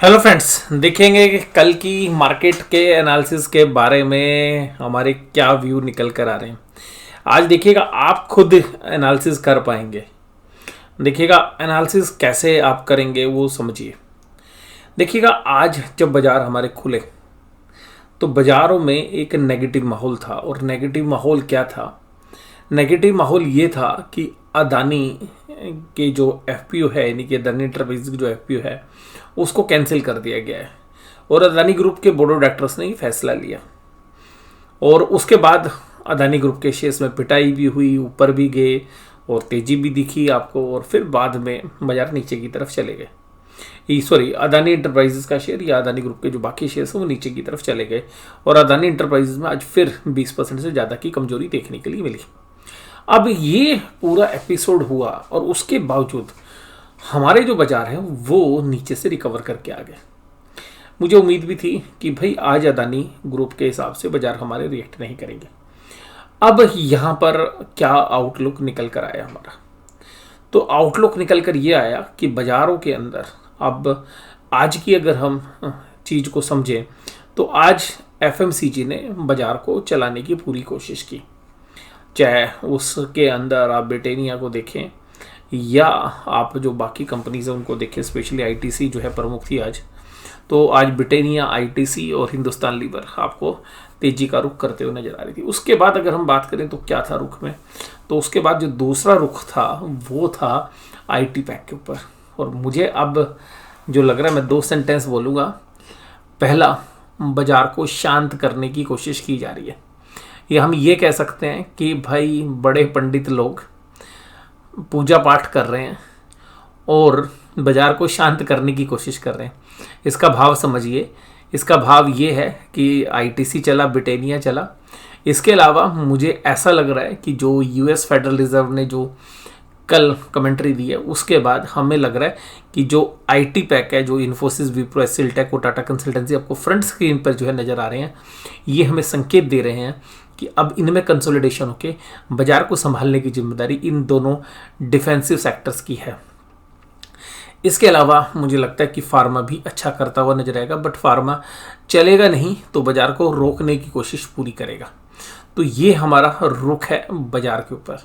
Hello friends, देखेंगे कि कल की मार्केट के एनालिसिस के बारे में हमारे क्या व्यू निकल कर आ रहे हैं। आज देखिएगा, आप खुद एनालिसिस कर पाएंगे। देखिएगा एनालिसिस कैसे आप करेंगे वो समझिए। देखिएगा, आज जब बाज़ार हमारे खुले तो बाज़ारों में एक नेगेटिव माहौल था। और नेगेटिव माहौल क्या था? नेगेटिव माहौल ये था कि अदानी के जो एफपीओ है, यानी कि अदानी एंटरप्राइजेज जो एफपीओ है, उसको कैंसिल कर दिया गया है। और अदानी ग्रुप के बोर्ड ऑफ डायरेक्टर्स ने ये फैसला लिया। और उसके बाद अदानी ग्रुप के शेयर्स में पिटाई भी हुई, ऊपर भी गए और तेजी भी दिखी आपको, और फिर बाद में बाजार नीचे की तरफ चले गए। सॉरी, अदानी इंटरप्राइजेज का शेयर या अदानी ग्रुप के जो बाकी शेयर्स हैं वो नीचे की तरफ चले गए। और अदानी इंटरप्राइजेज में आज फिर 20% से ज़्यादा की कमजोरी देखने के लिए मिली। अब ये पूरा एपिसोड हुआ और उसके बावजूद हमारे जो बाजार हैं वो नीचे से रिकवर करके आ गए। मुझे उम्मीद भी थी कि भाई आज अदानी ग्रुप के हिसाब से बाजार हमारे रिएक्ट नहीं करेंगे। अब यहाँ पर क्या आउटलुक निकल कर आया हमारा? तो आउटलुक निकल कर ये आया कि बाजारों के अंदर अब आज की अगर हम चीज़ को समझें तो आज एफएमसीजी ने बाजार को चलाने की पूरी कोशिश की। चाहे उसके अंदर आप ब्रिटेनिया को देखें या आप जो बाकी कंपनीज हैं उनको देखें, स्पेशली आईटीसी जो है प्रमुख थी आज। तो आज ब्रिटेनिया, आईटीसी और हिंदुस्तान लीवर आपको तेजी का रुख करते हुए नजर आ रही थी। उसके बाद अगर हम बात करें तो क्या था रुख में, तो उसके बाद जो दूसरा रुख था वो था आईटी पैक के ऊपर। और मुझे अब जो लग रहा है, मैं 2 सेंटेंस बोलूँगा। पहला, बाजार को शांत करने की कोशिश की जा रही है। या हम ये कह सकते हैं कि भाई बड़े पंडित लोग पूजा पाठ कर रहे हैं और बाजार को शांत करने की कोशिश कर रहे हैं। इसका भाव समझिए। इसका भाव ये है कि आईटीसी चला, ब्रिटेनिया चला। इसके अलावा मुझे ऐसा लग रहा है कि जो यूएस फेडरल रिजर्व ने जो कल कमेंट्री दी है उसके बाद हमें लग रहा है कि जो आईटी पैक है, जो इन्फोसिस, विप्रो, एसिलटेक और टाटा कंसल्टेंसी आपको फ्रंट स्क्रीन पर जो है नज़र आ रहे हैं, ये हमें संकेत दे रहे हैं कि अब इनमें कंसोलिडेशन होके बाजार को संभालने की जिम्मेदारी इन दोनों डिफेंसिव सेक्टर्स की है। इसके अलावा मुझे लगता है कि फार्मा भी अच्छा करता हुआ नजर आएगा, बट फार्मा चलेगा नहीं तो बाजार को रोकने की कोशिश पूरी करेगा। तो ये हमारा रुख है बाजार के ऊपर।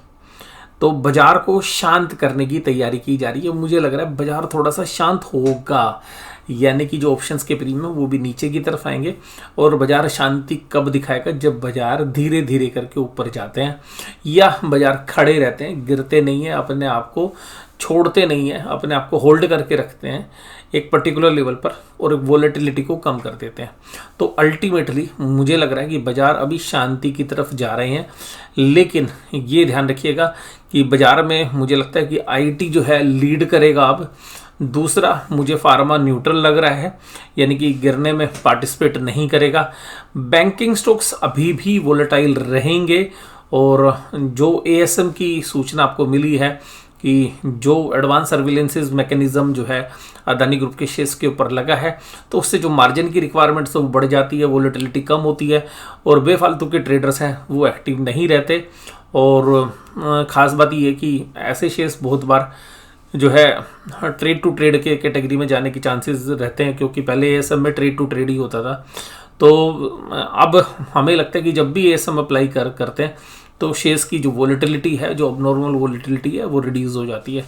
तो बाजार को शांत करने की तैयारी की जा रही है। मुझे लग रहा है बाजार थोड़ा सा शांत होगा, यानी कि जो ऑप्शंस के प्रीमियम वो भी नीचे की तरफ आएंगे। और बाजार शांति कब दिखाएगा? जब बाजार धीरे धीरे करके ऊपर जाते हैं या बाजार खड़े रहते हैं, गिरते नहीं है, अपने आप को छोड़ते नहीं है, अपने आप को होल्ड करके रखते हैं एक पर्टिकुलर लेवल पर और एक वोलेटिलिटी को कम कर देते हैं। तो अल्टीमेटली मुझे लग रहा है कि बाजार अभी शांति की तरफ जा रहे हैं। लेकिन ये ध्यान रखिएगा कि बाजार में मुझे लगता है कि आईटी जो है लीड करेगा अब। दूसरा, मुझे फार्मा न्यूट्रल लग रहा है, यानी कि गिरने में पार्टिसिपेट नहीं करेगा। बैंकिंग स्टॉक्स अभी भी वोलेटाइल रहेंगे। और जो एएसएम की सूचना आपको मिली है कि जो एडवांस सर्विलेंसेज मैकेनिज्म जो है अदानी ग्रुप के शेयर्स के ऊपर लगा है, तो उससे जो मार्जिन की रिक्वायरमेंट्स वो बढ़ जाती है, वोलेटिलिटी कम होती है और बेफालतू के ट्रेडर्स हैं वो एक्टिव नहीं रहते। और ख़ास बात ये है कि ऐसे शेयर्स बहुत बार जो है ट्रेड टू ट्रेड के कैटेगरी में जाने के चांसेस रहते हैं, क्योंकि पहले एएसएम में ट्रेड टू ट्रेड ही होता था। तो अब हमें लगता है कि जब भी एएसएम अप्लाई करते हैं तो शेयर्स की जो वोलेटिलिटी है, जो अबनॉर्मल वोलेटिलिटी है, वो रिड्यूस हो जाती है।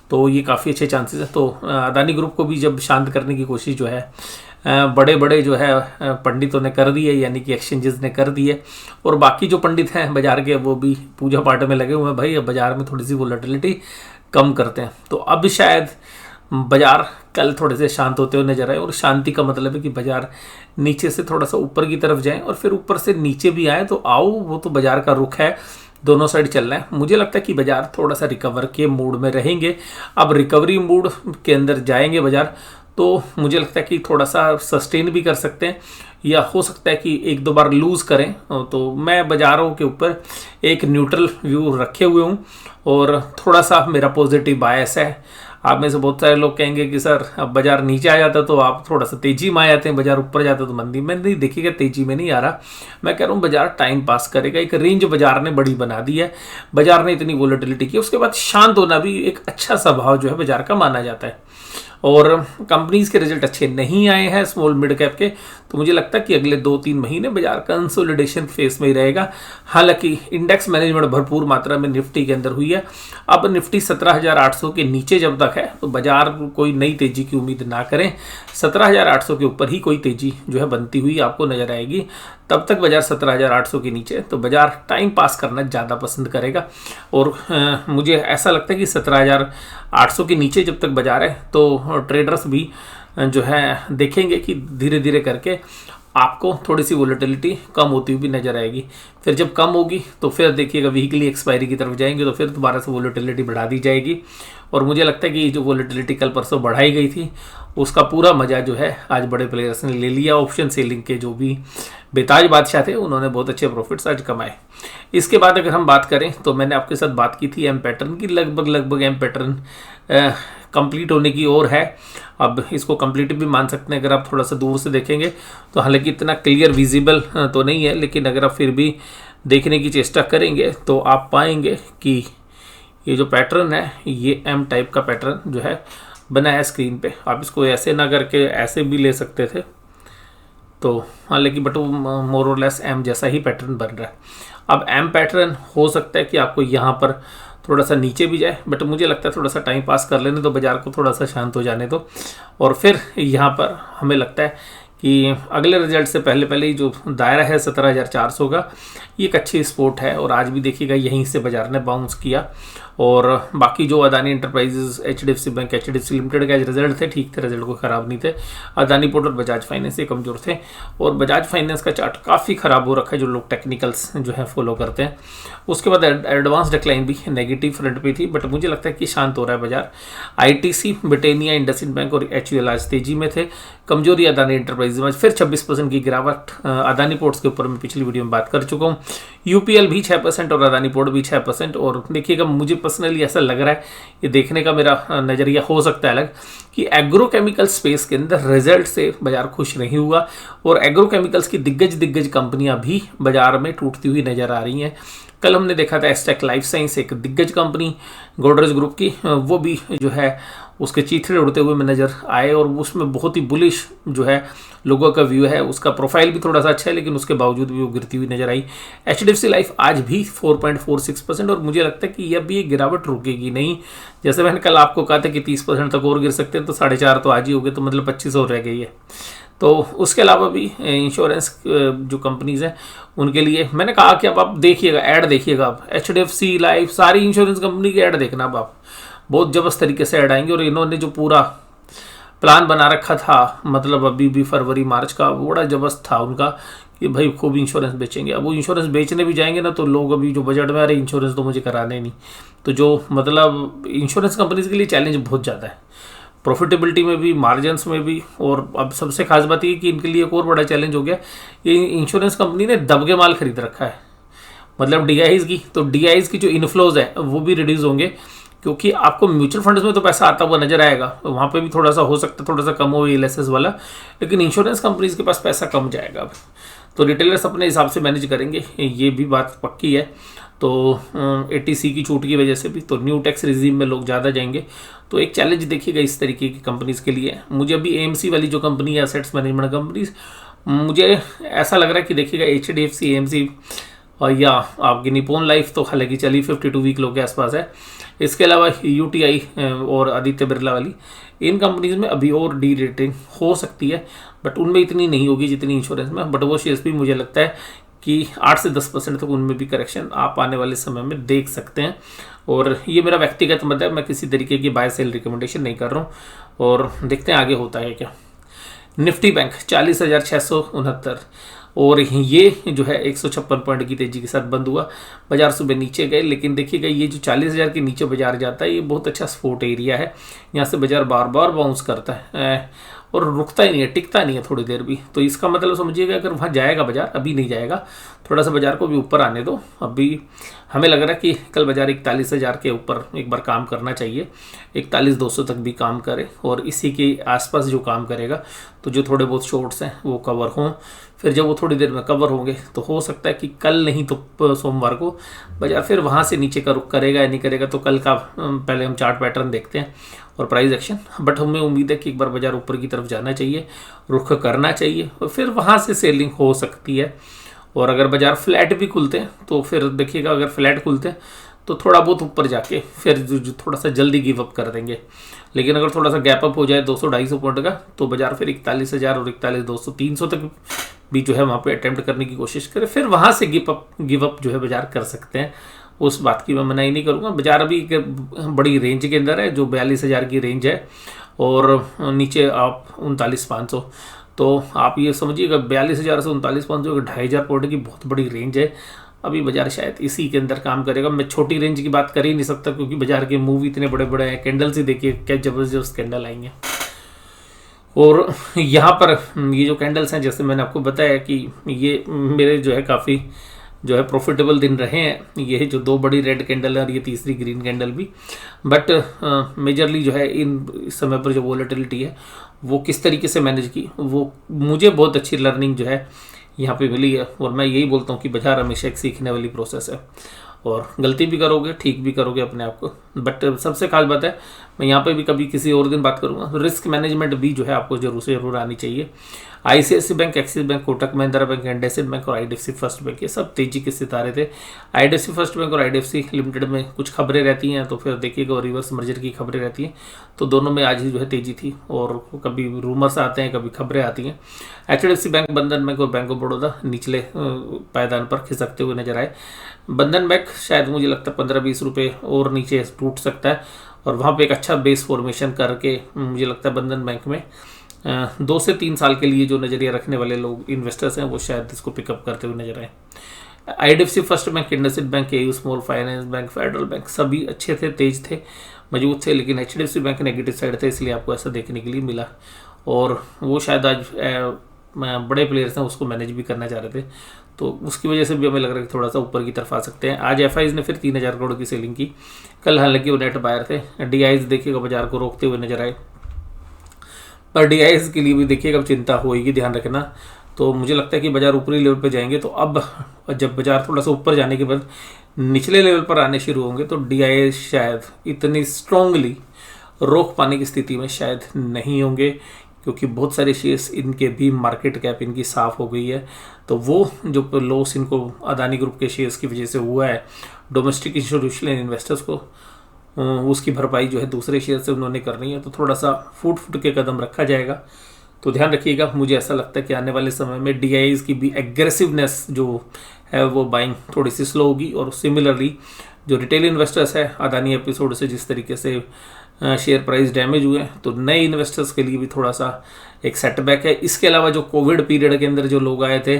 तो ये काफ़ी अच्छे चांसेस है। तो अदानी ग्रुप को भी जब शांत करने की कोशिश जो है बड़े बड़े जो है पंडितों ने कर दी है, यानी कि एक्सचेंजेस ने कर दी है। और बाकी जो पंडित हैं बाजार के वो भी पूजा पाठ में लगे हुए हैं, भाई अब बाजार में थोड़ी सी वोलेटिलिटी कम करते हैं। तो अब शायद बाजार कल थोड़े से शांत होते हुए नजर आए। और शांति का मतलब है कि बाजार नीचे से थोड़ा सा ऊपर की तरफ जाए और फिर ऊपर से नीचे भी आए। तो आओ, वो तो बाजार का रुख है, दोनों साइड चल रहा है। मुझे लगता है कि बाजार थोड़ा सा रिकवर के मूड में रहेंगे। अब रिकवरी मूड के अंदर जाएंगे बाजार, तो मुझे लगता है कि थोड़ा सा सस्टेन भी कर सकते हैं या हो सकता है कि 1-2 बार लूज करें। तो मैं बाजारों के ऊपर एक न्यूट्रल व्यू रखे हुए हूँ और थोड़ा सा मेरा पॉजिटिव बायस है। आप में से बहुत सारे लोग कहेंगे कि सर अब बाजार नीचे आ जाता तो आप थोड़ा सा तेजी में आ जाते हैं, बाजार ऊपर जाता तो मंदी में। नहीं, देखिएगा तेजी में नहीं आ रहा। मैं कह रहा हूँ बाजार टाइम पास करेगा। एक रेंज बाजार ने बड़ी बना दी है, बाजार ने इतनी वोलेटिलिटी की, उसके बाद शांत होना भी एक अच्छा स्वभाव जो है बाजार का माना जाता है। और कंपनीज के रिजल्ट अच्छे नहीं आए हैं स्मॉल मिड कैप के, तो मुझे लगता है कि अगले 2-3 महीने बाजार कंसोलिडेशन फेस में ही रहेगा। हालांकि इंडेक्स मैनेजमेंट भरपूर मात्रा में निफ्टी के अंदर हुई है। अब निफ्टी 17,800 के नीचे जब तक है तो बाजार कोई नई तेजी की उम्मीद ना करें। 17,800 के ऊपर ही कोई तेजी जो है बनती हुई आपको नजर आएगी। तब तक बाजार 17,800 के नीचे तो बाजार टाइम पास करना ज़्यादा पसंद करेगा। और मुझे ऐसा लगता है कि 17,800 के नीचे जब तक बाजार है तो ट्रेडर्स भी जो है देखेंगे कि धीरे धीरे करके आपको थोड़ी सी वोलेटिलिटी कम होती हुई भी नजर आएगी। फिर जब कम होगी तो फिर देखिएगा वीकली एक्सपायरी की तरफ जाएंगे तो फिर दोबारा से वोलेटिलिटी बढ़ा दी जाएगी। और मुझे लगता है कि जो वोलेटिलिटी कल परसों बढ़ाई गई थी उसका पूरा मजा जो है आज बड़े प्लेयर्स ने ले लिया। ऑप्शन सेलिंग के जो भी बेताज बादशाह थे उन्होंने बहुत अच्छे प्रॉफिट्स आज कमाए। इसके बाद अगर हम बात करें तो मैंने आपके साथ बात की थी एम पैटर्न की, लगभग एम पैटर्न कंप्लीट होने की ओर है। अब इसको कंप्लीट भी मान सकते हैं अगर आप थोड़ा सा दूर से देखेंगे तो, हालांकि इतना क्लियर विजिबल तो नहीं है, लेकिन अगर आप फिर भी देखने की चेष्टा करेंगे तो आप पाएंगे कि ये जो पैटर्न है ये एम टाइप का पैटर्न जो है बना है स्क्रीन पे। आप इसको ऐसे ना करके ऐसे भी ले सकते थे, तो हालांकि बट वो मोर और लेस एम जैसा ही पैटर्न बन रहा है। अब एम पैटर्न हो सकता है कि आपको यहाँ पर थोड़ा सा नीचे भी जाए, बट मुझे लगता है थोड़ा सा टाइम पास कर लेने दो, बाजार को थोड़ा सा शांत हो जाने दो। और फिर यहाँ पर हमें लगता है कि अगले रिजल्ट से पहले ही जो दायरा है 17,400 का, ये एक अच्छी स्पोर्ट है। और आज भी देखिएगा यहीं से बाजार ने बाउंस किया। और बाकी जो Adani enterprises, HDFC bank, HDFC limited के रिजल्ट थे ठीक थे, रिजल्ट को ख़राब नहीं थे। अदानी पोर्ट और बजाज फाइनेंस ये कमज़ोर थे। और बजाज फाइनेंस का चार्ट काफ़ी ख़राब हो रखा है जो लोग टेक्निकल्स जो है फॉलो करते हैं। उसके बाद एडवांस डिक्लाइन भी नेगेटिव फ्रंट पे थी, बट मुझे लगता है कि शांत हो रहा है बाजार। ITC, ब्रिटेनिया, इंडसइंड बैंक और HUL आज तेजी में थे। कमजोरी अदानी एंटरप्राइजेस में फिर 26% की गिरावट। अदानी पोर्ट्स के ऊपर मैं पिछली वीडियो में बात कर चुका हूँ। UPL भी 6% और अदानी पोर्ट भी 6%। और देखिएगा मुझे पर्सनली ऐसा लग रहा है, ये देखने का मेरा नज़रिया हो सकता है अलग, कि एग्रोकेमिकल स्पेस के अंदर रिजल्ट से बाजार खुश नहीं हुआ। और एग्रोकेमिकल्स की दिग्गज कंपनियां भी बाजार में टूटती हुई नजर आ रही हैं। कल हमने देखा था एस्टेक लाइफ साइंस, एक दिग्गज कंपनी गोदरेज ग्रुप की, वो भी जो है उसके चीथड़े उड़ते हुए में नज़र आए। और उसमें बहुत ही बुलिश जो है लोगों का व्यू है, उसका प्रोफाइल भी थोड़ा सा अच्छा है, लेकिन उसके बावजूद भी वो गिरती हुई नजर आई। HDFC लाइफ आज भी 4.46%। और मुझे लगता है कि यह भी एक गिरावट रुकेगी नहीं। जैसे मैंने कल आपको कहा था कि 30% तक और गिर सकते हैं, तो 4.5 तो आज ही हो गए, तो मतलब 25 और रह गई है। तो उसके अलावा भी इंश्योरेंस जो कंपनीज हैं उनके लिए मैंने कहा कि अब आप देखिएगा, ऐड देखिएगा, आप HDFC लाइफ, सारी इंश्योरेंस कंपनी की ऐड देखना। अब आप बहुत जबरदस्त तरीके से ऐड आएंगे। और इन्होंने जो पूरा प्लान बना रखा था, मतलब अभी भी फरवरी मार्च का, बड़ा जबरदस्त था उनका कि भाई खूब इंश्योरेंस बेचेंगे। अब वो इंश्योरेंस बेचने भी जाएंगे ना तो लोग अभी जो बजट में आ रहे इंश्योरेंस तो मुझे कराने नहीं। तो जो मतलब इंश्योरेंस कंपनीज के लिए चैलेंज बहुत ज़्यादा है, प्रॉफिटेबिलिटी में भी, मार्जिन्स में भी। और अब सबसे खास बात ये कि इनके लिए एक और बड़ा चैलेंज हो गया, ये इंश्योरेंस कंपनी ने दबके माल खरीद रखा है, मतलब DIs की। तो DIs की जो इनफ्लोज है वो भी रिड्यूस होंगे, क्योंकि आपको म्यूचुअल फंड्स में तो पैसा आता हुआ नजर आएगा, वहाँ पे भी थोड़ा सा हो सकता है थोड़ा सा कम हो LSS वाला, लेकिन इंश्योरेंस कंपनीज के पास पैसा कम जाएगा अब। तो रिटेलर्स अपने हिसाब से मैनेज करेंगे, ये भी बात पक्की है। तो 80C की छूट की वजह से भी तो न्यू टैक्स रिजीम में लोग ज़्यादा जाएंगे। तो एक चैलेंज देखिएगा इस तरीके की कंपनीज के लिए। मुझे अभी AMC वाली जो कंपनी है, एसेट्स मैनेजमेंट कंपनीज, मुझे ऐसा लग रहा है कि देखिएगा HDFC, AMC और या आपकी निपोन लाइफ तो हालांकि चली 52 वीक लो के आसपास है। इसके अलावा UTI और आदित्य बिरला वाली, इन कंपनीज में अभी और डी रेटिंग हो सकती है, बट उनमें इतनी नहीं होगी जितनी इंश्योरेंस में। बट वो शेयर्स भी मुझे लगता है कि 8 से 10% तक उनमें भी करेक्शन आप आने वाले समय में देख सकते हैं। और ये मेरा व्यक्तिगत मत है, मैं किसी तरीके की बाय सेल रिकमेंडेशन नहीं कर रहा हूँ। और देखते हैं आगे होता है क्या। निफ्टी बैंक 40,669 और ये जो है 156 पॉइंट की तेजी के साथ बंद हुआ। बाजार सुबह नीचे गए, लेकिन देखिएगा ये जो 40,000 के नीचे बाजार जाता है, ये बहुत अच्छा सपोर्ट एरिया है। यहाँ से बाजार बार बार बाउंस करता है और रुकता ही नहीं है, टिकता नहीं है थोड़ी देर भी। तो इसका मतलब समझिएगा अगर वहाँ जाएगा बाजार, अभी नहीं जाएगा, थोड़ा सा बाजार को भी ऊपर आने दो। अभी हमें लग रहा है कि कल बाजार 41,000 के ऊपर एक बार काम करना चाहिए, 41,200 तक भी काम करे, और इसी के आसपास जो काम करेगा तो जो थोड़े बहुत शॉर्ट्स हैं वो कवर हों। फिर जब वो थोड़ी देर में कवर होंगे तो हो सकता है कि कल नहीं तो सोमवार को बाजार फिर वहाँ से नीचे का रुख करेगा या नहीं करेगा। तो कल का पहले हम चार्ट पैटर्न देखते हैं और प्राइस एक्शन, बट हमें उम्मीद है कि एक बार बाजार ऊपर की तरफ जाना चाहिए, रुख करना चाहिए और फिर वहाँ से सेलिंग हो सकती है। और अगर बाजार फ्लैट भी खुलते हैं तो फिर देखिएगा, अगर फ्लैट खुलते हैं तो थोड़ा बहुत ऊपर जाके फिर जो थोड़ा सा जल्दी गिव अप कर देंगे, लेकिन अगर थोड़ा सा गैप अप हो जाए 200-250 पॉइंट का तो बाजार फिर 41,000 और 41,200-300 तक भी जो है वहाँ पे अटेम्प्ट करने की कोशिश करें, फिर वहाँ से गिव अप जो है बाजार कर सकते हैं। उस बात की मैं मनाही नहीं करूँगा। बाजार अभी एक बड़ी रेंज के अंदर है जो 42,000 की रेंज है और नीचे आप 39,500, तो आप ये समझिएगा 42,000 से 39,500 2,500 पॉइंट की बहुत बड़ी रेंज है। अभी बाजार शायद इसी के अंदर काम करेगा। मैं छोटी रेंज की बात कर ही नहीं सकता क्योंकि बाजार के मूव इतने बड़े बड़े हैं। कैंडल्स ही देखिए क्या जबरदस्त कैंडल आएंगे। और यहाँ पर ये जो कैंडल्स हैं, जैसे मैंने आपको बताया कि ये मेरे जो है काफ़ी जो है प्रॉफिटेबल दिन रहे हैं। ये जो 2 बड़ी रेड कैंडल है और ये तीसरी ग्रीन कैंडल भी, बट मेजरली जो है इन समय पर जो वॉलेटिलिटी है वो किस तरीके से मैनेज की, वो मुझे बहुत अच्छी लर्निंग जो है यहाँ पे मिली है। और मैं यही बोलता हूँ कि बाजार हमेशा एक सीखने वाली प्रोसेस है और गलती भी करोगे, ठीक भी करोगे अपने आप को, बट सबसे खास बात है, मैं यहाँ पे भी कभी किसी और दिन बात करूँगा, रिस्क मैनेजमेंट भी जो है आपको जरूर आनी चाहिए। ICICI bank, axis bank, Kotak Mahindra bank, IndusInd bank और IDFC फर्स्ट बैंक, ये सब तेजी के सितारे थे। IDFC फर्स्ट बैंक और IDFC लिमिटेड में कुछ खबरें रहती हैं तो फिर देखिएगा, रिवर्स मर्जर की खबरें रहती हैं, तो दोनों में आज ही जो है तेजी थी और कभी रूमर्स आते हैं, कभी खबरें आती हैं। HDFC बैंक, बंधन बैंक और बैंक ऑफ बड़ौदा निचले पायदान पर खिसकते हुए नजर आए। बंधन बैंक शायद मुझे लगता है 15-20 रुपये और नीचे टूट सकता है और वहाँ पे एक अच्छा बेस फॉर्मेशन करके मुझे लगता है बंधन बैंक में 2 से 3 साल के लिए जो नज़रिया रखने वाले लोग इन्वेस्टर्स हैं वो शायद इसको पिकअप करते हुए नजर आए। IDFC first bank, IndusInd bank, AU small finance bank, federal bank सभी अच्छे थे, तेज थे, मजबूत थे, लेकिन HDFC बैंक नेगेटिव साइड थे, इसलिए आपको ऐसा देखने के लिए मिला। और वो शायद आज बड़े प्लेयर्स हैं उसको मैनेज भी करना चाह रहे थे, तो उसकी वजह से भी हमें लग रहा है कि थोड़ा सा ऊपर की तरफ आ सकते हैं। आज FIs ने फिर 3,000 करोड़ की सेलिंग की। कल हालांकि वो नेट बायर थे। DIs देखिएगा बाजार को रोकते हुए नजर आए, पर DIs के लिए भी देखिएगा चिंता होगी, ध्यान रखना। तो मुझे लगता है कि बाजार ऊपरी लेवल पर जाएंगे, तो अब जब बाजार थोड़ा सा ऊपर जाने के बाद निचले लेवल पर आने शुरू होंगे तो DIs शायद इतनी स्ट्रांगली रोक पाने की स्थिति में शायद नहीं होंगे, क्योंकि बहुत सारे शेयर्स इनके भी मार्केट कैप इनकी साफ़ हो गई है। तो वो जो लॉस इनको अदानी ग्रुप के शेयर्स की वजह से हुआ है डोमेस्टिक इंस्टीट्यूशनल इन्वेस्टर्स को, उसकी भरपाई जो है दूसरे शेयर से उन्होंने करनी है, तो थोड़ा सा फूट के कदम रखा जाएगा। तो ध्यान रखिएगा। मुझे ऐसा लगता है कि आने वाले समय में DIs की भी एग्रेसिवनेस जो है वो बाइंग थोड़ी सी स्लो होगी। और सिमिलरली जो रिटेल इन्वेस्टर्स है, अदानी एपिसोड से जिस तरीके से शेयर प्राइस डैमेज हुए हैं, तो नए इन्वेस्टर्स के लिए भी थोड़ा सा एक सेटबैक है। इसके अलावा जो कोविड पीरियड के अंदर जो लोग आए थे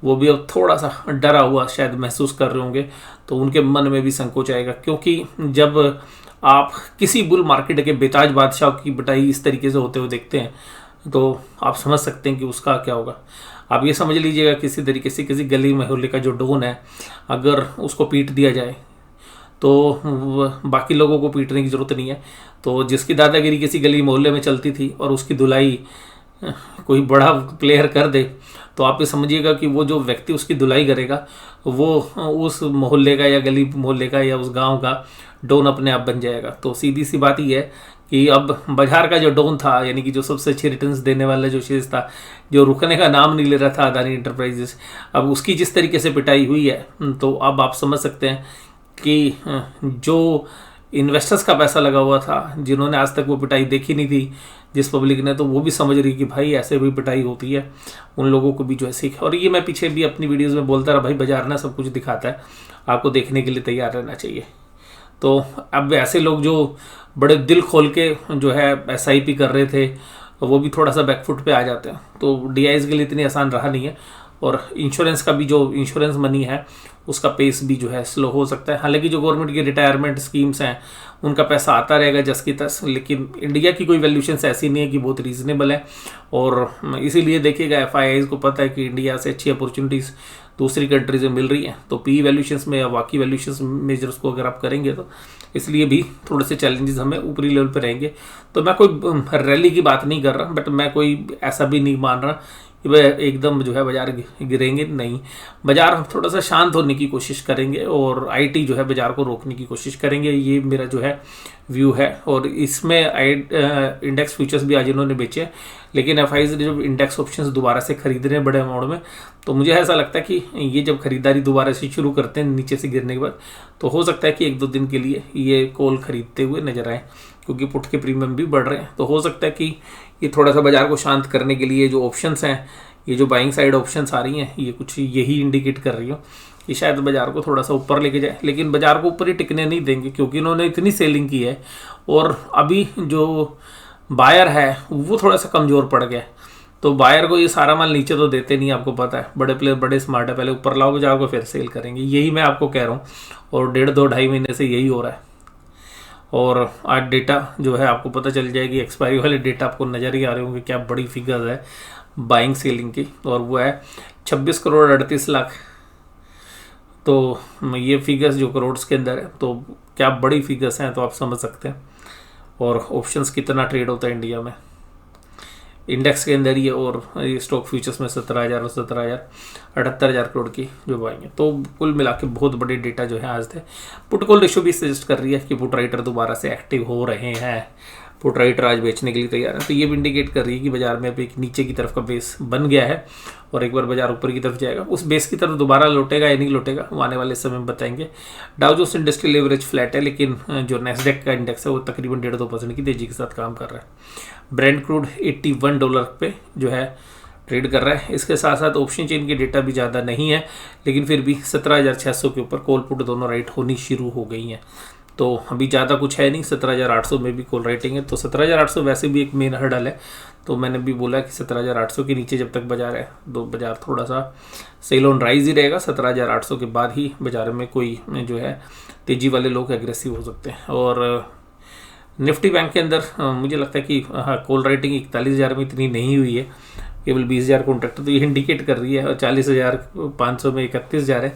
वो भी अब थोड़ा सा डरा हुआ शायद महसूस कर रहे होंगे, तो उनके मन में भी संकोच आएगा, क्योंकि जब आप किसी बुल मार्केट के बेताज बादशाह की बटाई इस तरीके से होते हुए देखते हैं तो आप समझ सकते हैं कि उसका क्या होगा। आप ये समझ लीजिएगा किसी तरीके से किसी गली मोहल्ले का जो डॉन है, अगर उसको पीट दिया जाए तो बाकी लोगों को पीटने की ज़रूरत नहीं है। तो जिसकी दादागिरी किसी गली मोहल्ले में चलती थी और उसकी धुलाई कोई बड़ा प्लेयर कर दे, तो आप ये समझिएगा कि वो जो व्यक्ति उसकी धुलाई करेगा वो उस मोहल्ले का या गली मोहल्ले का या उस गांव का डॉन अपने आप बन जाएगा। तो सीधी सी बात ही है कि अब बाजार का जो डॉन था, यानी कि जो सबसे अच्छी रिटर्न्स देने वाला जो शेयर था, जो रुकने का नाम नहीं ले रहा था, अदानी एंटरप्राइजेस, अब उसकी जिस तरीके से पिटाई हुई है, तो अब आप समझ सकते हैं कि जो इन्वेस्टर्स का पैसा लगा हुआ था, जिन्होंने आज तक वो पिटाई देखी नहीं थी जिस पब्लिक ने, तो वो भी समझ रही कि भाई ऐसे भी पिटाई होती है, उन लोगों को भी जो है सीख। और ये मैं पीछे भी अपनी वीडियोस में बोलता रहा, भाई बाजार ना सब कुछ दिखाता है, आपको देखने के लिए तैयार रहना चाहिए। तो अब ऐसे लोग जो बड़े दिल खोल के जो है SIP कर रहे थे, वो भी थोड़ा सा बैकफुट पे आ जाते हैं। तो DIs के लिए इतनी आसान रहा नहीं है। और इंश्योरेंस का भी जो इंश्योरेंस मनी है उसका पेस भी जो है स्लो हो सकता है। हालांकि जो गवर्नमेंट की रिटायरमेंट स्कीम्स हैं उनका पैसा आता रहेगा जस की तस, लेकिन इंडिया की कोई वैल्यूशन ऐसी नहीं है कि बहुत रीजनेबल है। और इसीलिए देखिएगा FIIs को पता है कि इंडिया से अच्छी अपॉर्चुनिटीज़ दूसरी कंट्रीज में मिल रही हैं, तो PE वैल्यूशंस में या बाकी वैल्यूशंस मेजर्स को अगर आप करेंगे तो इसलिए भी थोड़े से चैलेंजेस हमें ऊपरी लेवल पर रहेंगे। तो मैं कोई रैली की बात नहीं कर रहा, बट मैं कोई ऐसा भी नहीं मान रहा वह एकदम जो है बाजार गिरेंगे नहीं। बाजार हम थोड़ा सा शांत होने की कोशिश करेंगे और आईटी जो है बाजार को रोकने की कोशिश करेंगे, ये मेरा जो है व्यू है। और इसमें इंडेक्स फ्यूचर्स भी आज इन्होंने बेचे, लेकिन एफआईज ने जब इंडेक्स ऑप्शंस दोबारा से खरीद रहे हैं बड़े अमाउंट में, तो मुझे ऐसा लगता है कि ये जब खरीदारी दोबारा से शुरू करते हैं नीचे से गिरने के बाद, तो हो सकता है कि 1-2 दिन के लिए ये कॉल खरीदते हुए नजर आए, क्योंकि पुट के प्रीमियम भी बढ़ रहे हैं। तो हो सकता है कि ये थोड़ा सा बाजार को शांत करने के लिए जो ऑप्शंस हैं, ये जो बाइंग साइड ऑप्शंस आ रही हैं, ये कुछ यही इंडिकेट कर रही हो कि शायद बाजार को थोड़ा सा ऊपर लेके जाए। लेकिन बाजार को ऊपर ही टिकने नहीं देंगे, क्योंकि इन्होंने इतनी सेलिंग की है और अभी जो बायर है वो थोड़ा सा कमज़ोर पड़ गया। तो बायर को ये सारा माल नीचे तो देते नहीं, आपको पता है। बड़े प्लेयर बड़े स्मार्ट है, पहले ऊपर लाओ बाजार को फिर सेल करेंगे। यही मैं आपको कह रहा हूँ, और 1.5-2-2.5 महीने से यही हो रहा है। और आज डेटा जो है आपको पता चल जाएगी, एक्सपायरी वाले डेटा आपको नज़र ही आ रहे होंगे, क्या बड़ी फिगर है बाइंग सेलिंग की, और वो है 26 करोड़ 38 लाख। तो ये फिगर्स जो करोड्स के अंदर है, तो क्या बड़ी फिगर्स हैं, तो आप समझ सकते हैं। और ऑप्शंस कितना ट्रेड होता है इंडिया में इंडेक्स के अंदर ही, और ये स्टॉक फ्यूचर्स में 17,000 और 17,000 78,000 करोड़ की जो बाइंग है। तो कुल मिला के बहुत बड़े डेटा जो है आज थे। पुट कॉल रेशो भी सजेस्ट कर रही है कि पुट राइटर दोबारा से एक्टिव हो रहे हैं, पुट राइटर आज बेचने के लिए तैयार है। तो ये भी इंडिकेट कर रही है कि बाजार में अब एक नीचे की तरफ का बेस बन गया है, और एक बार बाजार ऊपर की तरफ जाएगा, उस बेस की तरफ दोबारा लौटेगा या नहीं लौटेगा वो आने वाले समय में बताएंगे। Dow Jones industrial average flat है, लेकिन जो नैस्डैक का इंडेक्स है वो तकरीबन 1.5-2% की तेजी के साथ काम कर रहा है। ब्रेंट क्रूड $81 पे जो है ट्रेड कर रहा है। इसके साथ साथ ऑप्शन चेन की डेटा भी ज़्यादा नहीं है, लेकिन फिर भी 17,600 के ऊपर कॉल पुट दोनों राइट होनी शुरू हो गई हैं। तो अभी ज़्यादा कुछ है नहीं, 17,800 में भी कॉल राइटिंग है। तो 17,800 वैसे भी एक मेन हर्डल है, तो मैंने भी बोला कि 17,800 के नीचे जब तक बाजार है, तो बाजार थोड़ा सा सेल ऑन राइज ही रहेगा। 17,800 के बाद ही बाजार में कोई जो है तेज़ी वाले लोग एग्रेसिव हो सकते हैं। और निफ्टी बैंक के अंदर मुझे लगता है कि हाँ, कॉल राइटिंग 41,000 में इतनी नहीं हुई है, केवल 20,000 कॉन्ट्रैक्ट, तो ये इंडिकेट कर रही है। और 40,500 में 31,000 है,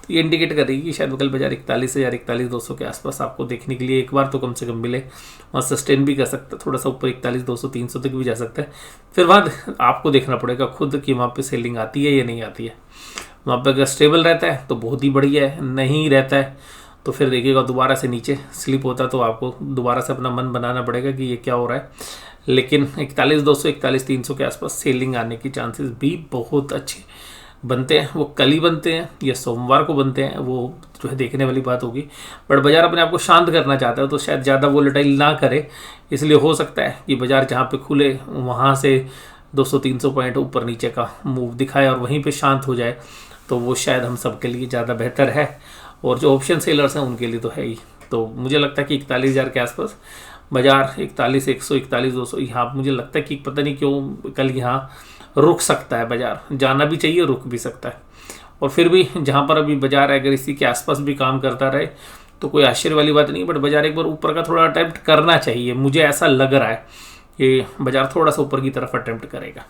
तो ये इंडिकेट कर रही है कि शायद कल बाजार 41,000 41,200 के आसपास आपको देखने के लिए एक बार तो कम से कम मिले। वहाँ सस्टेन भी कर सकता है, थोड़ा सा ऊपर 41,200 300 तक भी जा सकता है। फिर बाद आपको देखना पड़ेगा खुद कि वहाँ पे सेलिंग आती है या नहीं आती है। वहाँ पे अगर स्टेबल रहता है तो बहुत ही बढ़िया है, नहीं रहता है तो फिर देखिएगा दोबारा से नीचे स्लिप होता है, तो आपको दोबारा से अपना मन बनाना पड़ेगा कि ये क्या हो रहा है। लेकिन 41,200 41,300 के आसपास सेलिंग आने की चांसेस भी बहुत अच्छे बनते हैं। वो कल ही बनते हैं या सोमवार को बनते हैं, वो जो है देखने वाली बात होगी। बट बाजार अपने आप को शांत करना चाहता है, तो शायद ज़्यादा वोलेटाइल ना करे, इसलिए हो सकता है कि बाजार जहाँ पे खुले वहाँ से 200-300 पॉइंट ऊपर नीचे का मूव दिखाए और वहीं पे शांत हो जाए, तो वो शायद हम सबके लिए ज़्यादा बेहतर है। और जो ऑप्शन सेलर्स हैं उनके लिए तो है ही। तो मुझे लगता है कि 41,000 के आसपास बाजार 41,100 41,200 यहाँ मुझे लगता है कि पता नहीं क्यों कल यहाँ रुक सकता है। बाजार जाना भी चाहिए, रुक भी सकता है। और फिर भी जहाँ पर अभी बाजार है, अगर इसी के आसपास भी काम करता रहे तो कोई आश्चर्य वाली बात नहीं, बट बाजार एक बार ऊपर का थोड़ा अटैम्प्ट करना चाहिए। मुझे ऐसा लग रहा है कि बाजार थोड़ा सा ऊपर की तरफ अटैम्प्ट करेगा।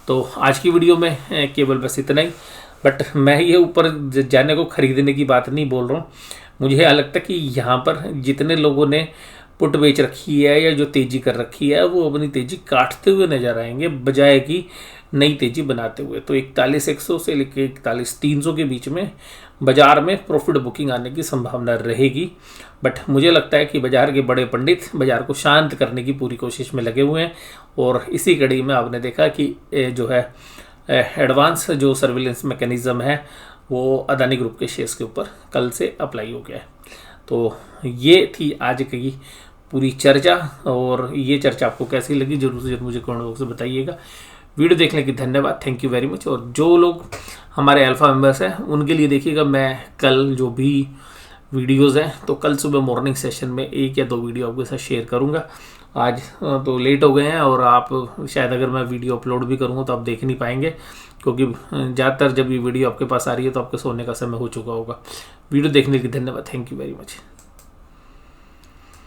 तो आज की वीडियो में केवल बस इतना ही। बट मैं ये ऊपर जाने को खरीदने की बात नहीं बोल रहा हूँ। मुझे यह लगता है कि यहाँ पर जितने लोगों ने पुट बेच रखी है या जो तेज़ी कर रखी है, वो अपनी तेज़ी काटते हुए नजर आएंगे बजाय कि नई तेज़ी बनाते हुए। तो 41,100 से लेकर 41,300 के बीच में बाजार में प्रॉफिट बुकिंग आने की संभावना रहेगी। बट मुझे लगता है कि बाजार के बड़े पंडित बाजार को शांत करने की पूरी कोशिश में लगे हुए हैं, और इसी कड़ी में आपने देखा कि जो है एडवांस जो सर्विलेंस मैकेनिज्म है वो अदानी ग्रुप के शेयर्स के ऊपर कल से अप्लाई हो गया है। तो ये थी आज की पूरी चर्चा, और ये चर्चा आपको कैसी लगी जरूर से मुझे कमेंट बॉक्स में बताइएगा। वीडियो देखने की धन्यवाद, थैंक यू वेरी मच। और जो लोग हमारे अल्फा मेंबर्स हैं उनके लिए देखिएगा, मैं कल जो भी वीडियोज़ हैं तो कल सुबह मॉर्निंग सेशन में 1 या 2 वीडियो आपके साथ शेयर करूँगा। आज तो लेट हो गए हैं, और आप शायद अगर मैं वीडियो अपलोड भी करूँगा तो आप देख नहीं पाएंगे, क्योंकि ज़्यादातर जब ये वीडियो आपके पास आ रही है तो आपके सोने का समय हो चुका होगा। वीडियो देखने के लिए धन्यवाद, थैंक यू वेरी मच।